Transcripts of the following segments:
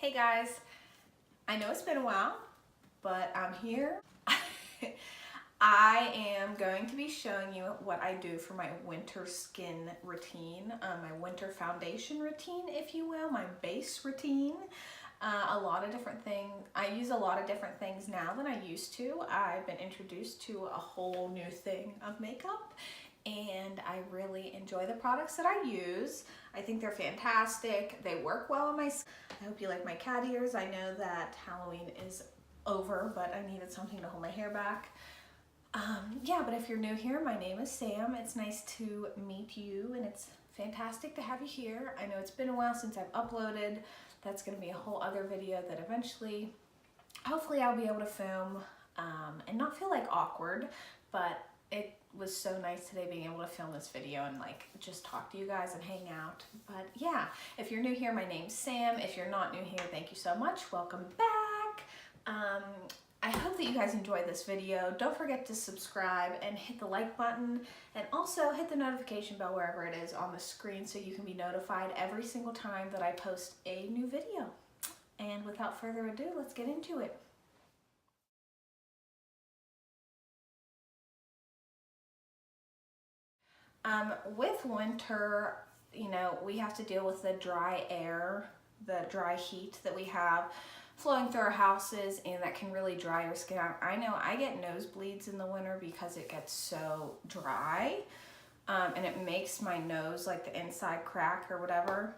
Hey guys, I know it's been a while, but I'm here. I am going to be showing you what I do for my winter skin routine, my winter foundation routine, if you will, my base routine. A lot of different things. I use a lot of different things now than I used to. I've been introduced to a whole new thing of makeup, and I really enjoy the products that I use. I think they're fantastic. They work well on my skin. I hope you like my cat ears. I know that Halloween is over, but I needed something to hold my hair back. Yeah, but if you're new here, my name is Sam. It's nice to meet you, and it's fantastic to have you here. I know it's been a while since I've uploaded. That's going to be a whole other video that eventually, hopefully I'll be able to film and not feel like awkward, but it was so nice today being able to film this video and like just talk to you guys and hang out. But yeah, if you're new here, my name's Sam. If you're not new here, thank you so much. Welcome back. I hope that you guys enjoyed this video. Don't forget to subscribe and hit the like button, and also hit the notification bell wherever it is on the screen so you can be notified every single time that I post a new video. And without further ado, let's get into it. With winter, you know, we have to deal with the dry air, the dry heat that we have flowing through our houses, and that can really dry your skin out. I know I get nosebleeds in the winter because it gets so dry, and it makes my nose, like the inside crack or whatever,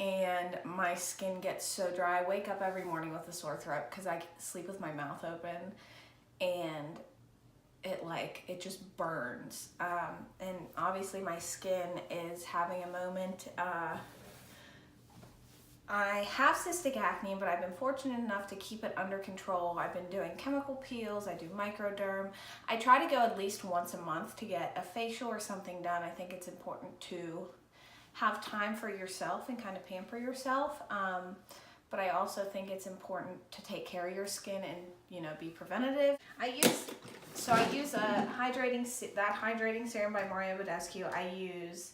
and my skin gets so dry. I wake up every morning with a sore throat because I sleep with my mouth open, and it just burns. And obviously my skin is having a moment. I have cystic acne, but I've been fortunate enough to keep it under control. I've been doing chemical peels, I do microderm. I try to go at least once a month to get a facial or something done. I think it's important to have time for yourself and kind of pamper yourself. But I also think it's important to take care of your skin and, you know, be preventative. I use a hydrating serum by Mario Badescu. I use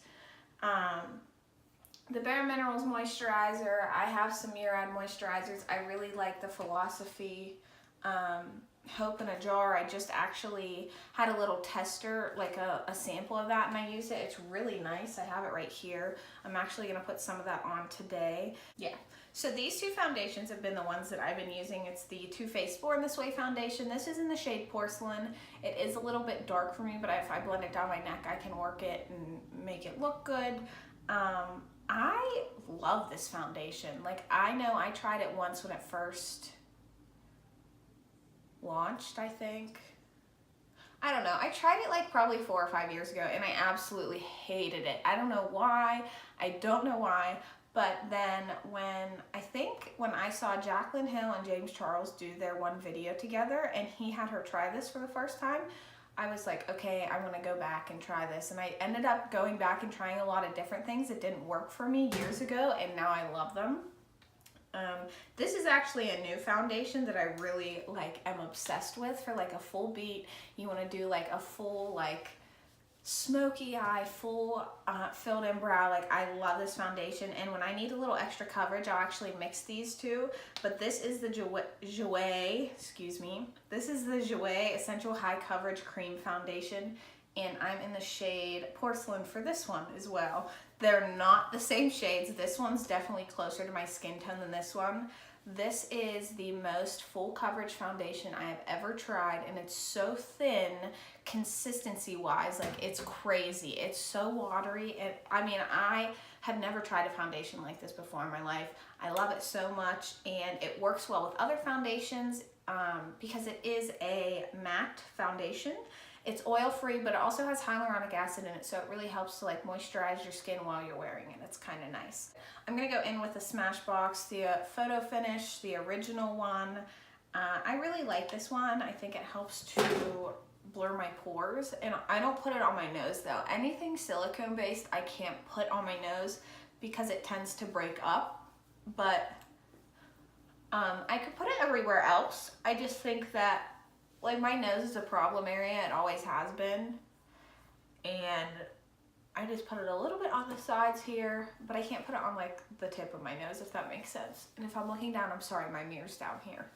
the Bare Minerals moisturizer. I have some Murad moisturizers. I really like the Philosophy Hope in a Jar. I just actually had a little tester, like a sample of that, and I use it. It's really nice. I have it right here. I'm actually going to put some of that on today. Yeah. So these two foundations have been the ones that I've been using. It's the Too Faced Born This Way foundation. This is in the shade Porcelain. It is a little bit dark for me, but if I blend it down my neck, I can work it and make it look good. I love this foundation. Like, I know I tried it once when it first launched, I think. I don't know. I tried it like probably 4 or 5 years ago, and I absolutely hated it. I don't know why. I don't know why. But then when I saw Jaclyn Hill and James Charles do their one video together, and he had her try this for the first time, I was like, okay, I'm gonna go back and try this. And I ended up going back and trying a lot of different things that didn't work for me years ago, and now I love them. This is actually a new foundation that I really am obsessed with for like a full beat. You wanna do like a full smoky eye, full filled in brow. Like, I love this foundation, and when I need a little extra coverage, I'll actually mix these two. But this is the Jouer, this is the Jouer Essential High Coverage Cream Foundation, and I'm in the shade Porcelain for this one as well. They're not the same shades. This one's definitely closer to my skin tone than this one. This is the most full coverage foundation I have ever tried, and it's so thin consistency wise, like it's crazy. It's so watery, and I mean, I have never tried a foundation like this before in my life. I love it so much, and it works well with other foundations because it is a matte foundation. It's oil-free, but it also has hyaluronic acid in it, so it really helps to like moisturize your skin while you're wearing it. It's kind of nice. I'm gonna go in with the Smashbox, the Photo Finish, the original one. I really like this one. I think it helps to blur my pores, and I don't put it on my nose though. Anything silicone based I can't put on my nose because it tends to break up, but I could put it everywhere else. I just think that like my nose is a problem area. It always has been, and I just put it a little bit on the sides here, but I can't put it on like the tip of my nose, if that makes sense. And if I'm looking down, I'm sorry, my mirror's down here.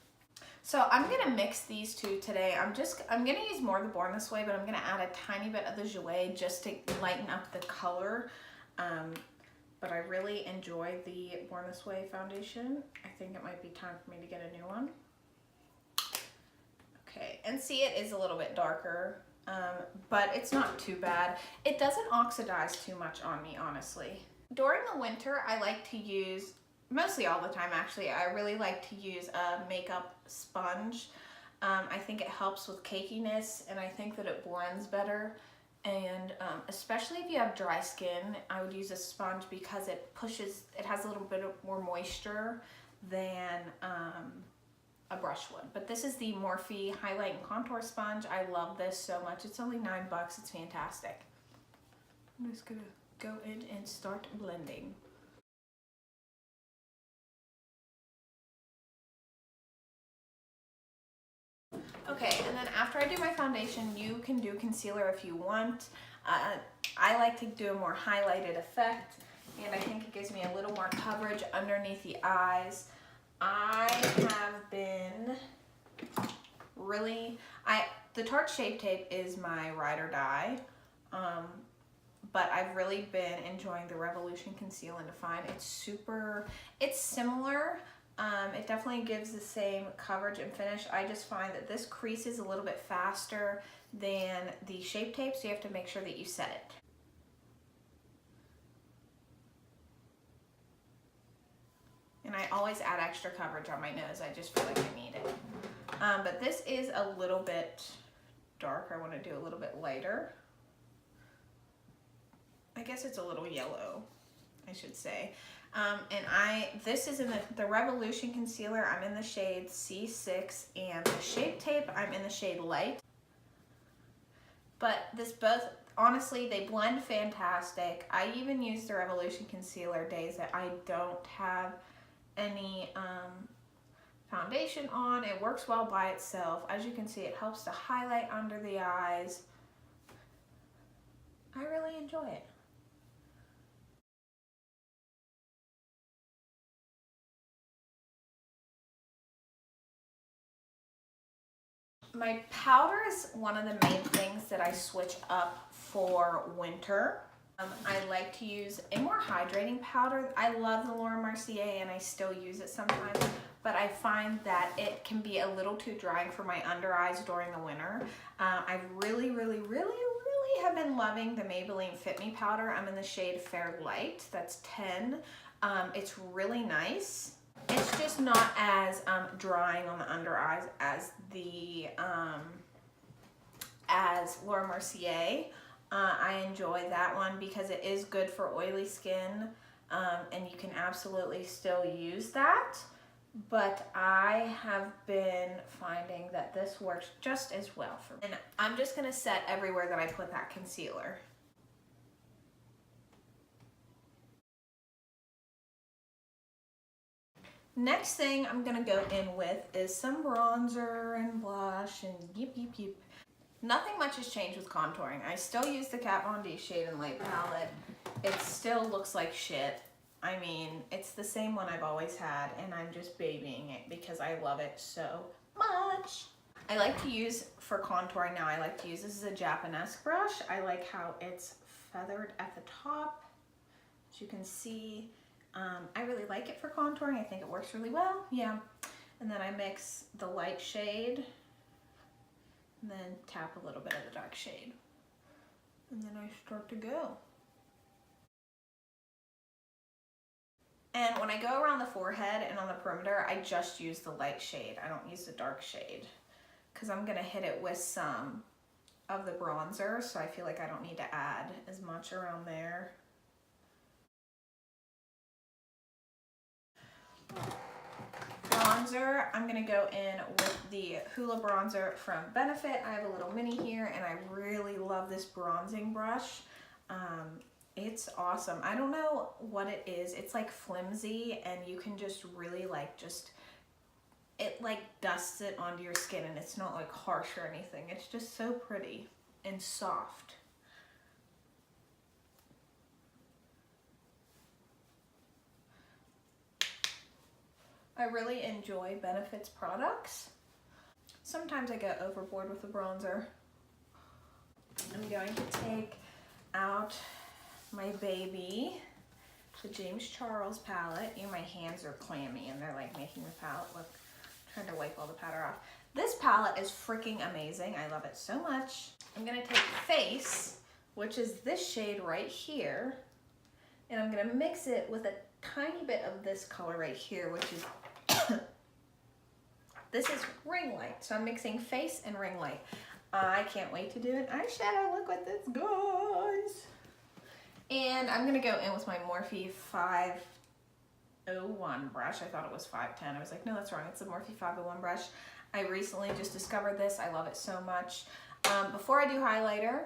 So I'm gonna mix these two today. I'm gonna use more of the Born This Way, but I'm gonna add a tiny bit of the Jouer just to lighten up the color. But I really enjoy the Born This Way foundation. I think it might be time for me to get a new one. Okay, and see, it is a little bit darker, but it's not too bad. It doesn't oxidize too much on me, honestly. During the winter, I like to use, mostly all the time actually, I really like to use a makeup sponge. I think it helps with cakiness, and I think that it blends better. And especially if you have dry skin, I would use a sponge because it has a little bit more moisture than a brush would. But this is the Morphe Highlight and Contour Sponge. I love this so much. It's only $9. It's fantastic. I'm just gonna go in and start blending. Okay, and then after I do my foundation, you can do concealer if you want. I like to do a more highlighted effect, and I think it gives me a little more coverage underneath the eyes. I have been the Tarte Shape Tape is my ride or die, but I've really been enjoying the Revolution Conceal and Define. It's similar. It definitely gives the same coverage and finish. I just find that this creases a little bit faster than the Shape Tape, so you have to make sure that you set it. And I always add extra coverage on my nose. I just feel like I need it. But this is a little bit dark. I want to do a little bit lighter. I guess it's a little yellow, I should say. And this is in the Revolution Concealer. I'm in the shade C6, and the Shape Tape, I'm in the shade Light. But honestly, they blend fantastic. I even use the Revolution Concealer days that I don't have any foundation on. It works well by itself. As you can see, it helps to highlight under the eyes. I really enjoy it. My powder is one of the main things that I switch up for winter. I like to use a more hydrating powder. I love the Laura Mercier, and I still use it sometimes, but I find that it can be a little too drying for my under eyes during the winter. I really have been loving the Maybelline Fit Me powder. I'm in the shade Fair Light. That's 10. It's really nice. It's just not as drying on the under eyes as the as Laura Mercier. I enjoy that one because it is good for oily skin, and you can absolutely still use that. But I have been finding that this works just as well for me. And I'm just gonna set everywhere that I put that concealer. Next thing I'm gonna go in with is some bronzer and blush and yip. Nothing much has changed with contouring. I still use the Kat Von D Shade and Light palette. It still looks like shit. I mean, it's the same one I've always had, and I'm just babying it because I love it so much. I like to use, for contouring now, this is a Japanese brush. I like how it's feathered at the top, as you can see. I really like it for contouring. I think it works really well, yeah. And then I mix the light shade, and then tap a little bit of the dark shade. And then I start to go. And when I go around the forehead and on the perimeter, I just use the light shade. I don't use the dark shade because I'm gonna hit it with some of the bronzer, so I feel like I don't need to add as much around there. Bronzer, I'm gonna go in with the Hoola bronzer from Benefit. I have a little mini here, and I really love this bronzing brush. It's awesome. I don't know what it is. It's like flimsy, and you can just really it like dusts it onto your skin, and it's not like harsh or anything. It's just so pretty and soft. I really enjoy Benefit's products. Sometimes I get overboard with the bronzer. I'm going to take out my baby, the James Charles palette. My hands are clammy and they're like making the palette look, I'm trying to wipe all the powder off. This palette is freaking amazing. I love it so much. I'm gonna take Face, which is this shade right here, and I'm gonna mix it with a tiny bit of this color right here, which is, this is Ring Light. So I'm mixing Face and Ring Light. I can't wait to do an eyeshadow look with this, guys. And I'm gonna go in with my Morphe 501 brush. I thought it was 510. I was like, no, that's wrong. It's the Morphe 501 brush. I recently just discovered this. I love it so much. Before I do highlighter,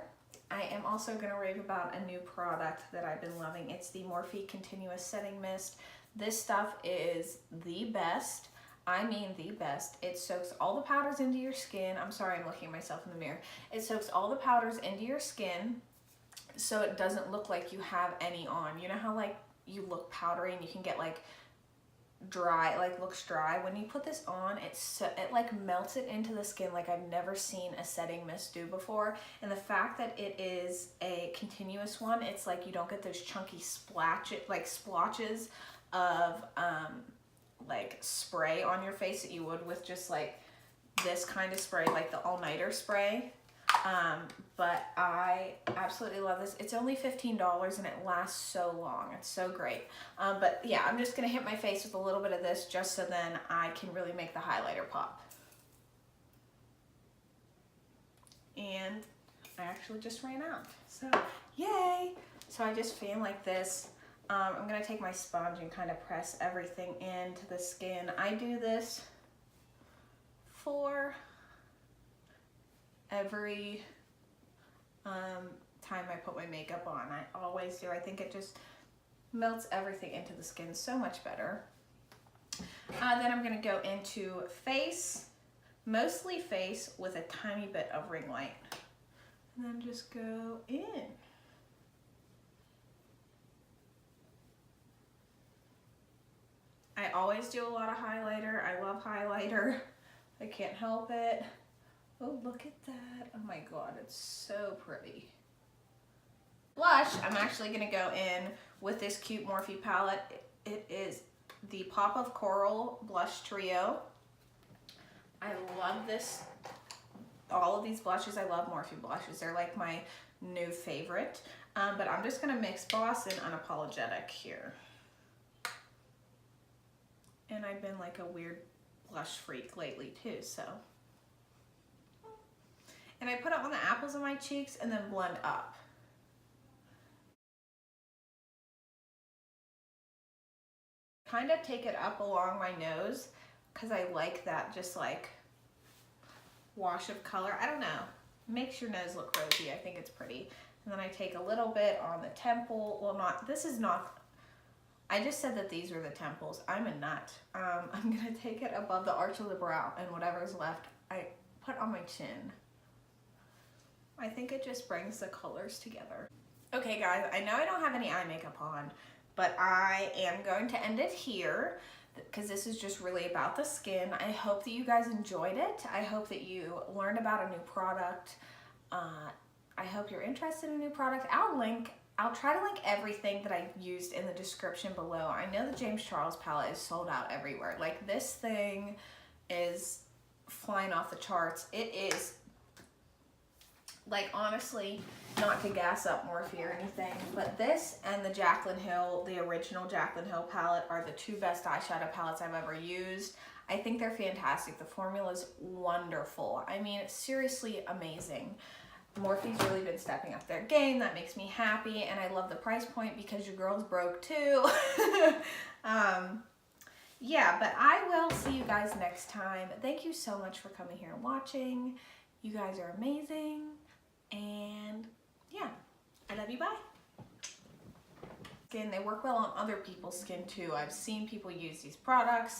I am also gonna rave about a new product that I've been loving. It's the Morphe Continuous Setting Mist. This stuff is the best. I mean the best. It soaks all the powders into your skin. I'm sorry, I'm looking at myself in the mirror. It soaks all the powders into your skin so it doesn't look like you have any on. You know how like you look powdery and you can get like dry, like looks dry? When you put this on, it like melts it into the skin like I've never seen a setting mist do before. And the fact that it is a continuous one, it's like you don't get those chunky splotches of like spray on your face that you would with just like this kind of spray, like the all-nighter spray. But I absolutely love this. It's only $15 and it lasts so long. It's so great. But yeah, I'm just gonna hit my face with a little bit of this just so then I can really make the highlighter pop. And I actually just ran out, so yay. So I just fan like this. I'm gonna take my sponge and kind of press everything into the skin. I do this for every time I put my makeup on. I always do. I think it just melts everything into the skin so much better. Then I'm gonna go into Face, mostly Face with a tiny bit of Ring Light. And then just go in. I always do a lot of highlighter. I love highlighter. I can't help it. Oh, look at that. Oh my God, it's so pretty. Blush, I'm actually gonna go in with this cute Morphe palette. It is the Pop of Coral Blush Trio. I love this. All of these blushes, I love Morphe blushes. They're like my new favorite. But I'm just gonna mix Boss and Unapologetic here. And I've been like a weird blush freak lately too, so. And I put it on the apples of my cheeks and then blend up. Kind of take it up along my nose because I like that just like wash of color. I don't know, makes your nose look rosy. I think it's pretty. And then I take a little bit on the temple. Well, this is not, I just said that these were the temples. I'm a nut. I'm gonna take it above the arch of the brow and whatever's left, I put on my chin. I think it just brings the colors together. Okay guys, I know I don't have any eye makeup on, but I am going to end it here because this is just really about the skin. I hope that you guys enjoyed it. I hope that you learned about a new product. I hope you're interested in a new product. I'll try to link everything that I used in the description below. I know the James Charles palette is sold out everywhere. Like this thing is flying off the charts. It is, like, honestly, not to gas up Morphe or anything, but this and the Jaclyn Hill, the original Jaclyn Hill palette, are the two best eyeshadow palettes I've ever used. I think they're fantastic. The formula is wonderful. I mean, it's seriously amazing. Morphe's really been stepping up their game. That makes me happy, and I love the price point because your girl's broke too. Yeah, but I will see you guys next time. Thank you so much for coming here and watching. You guys are amazing, and yeah, I love you. Bye. Skin, they work well on other people's skin too. I've seen people use these products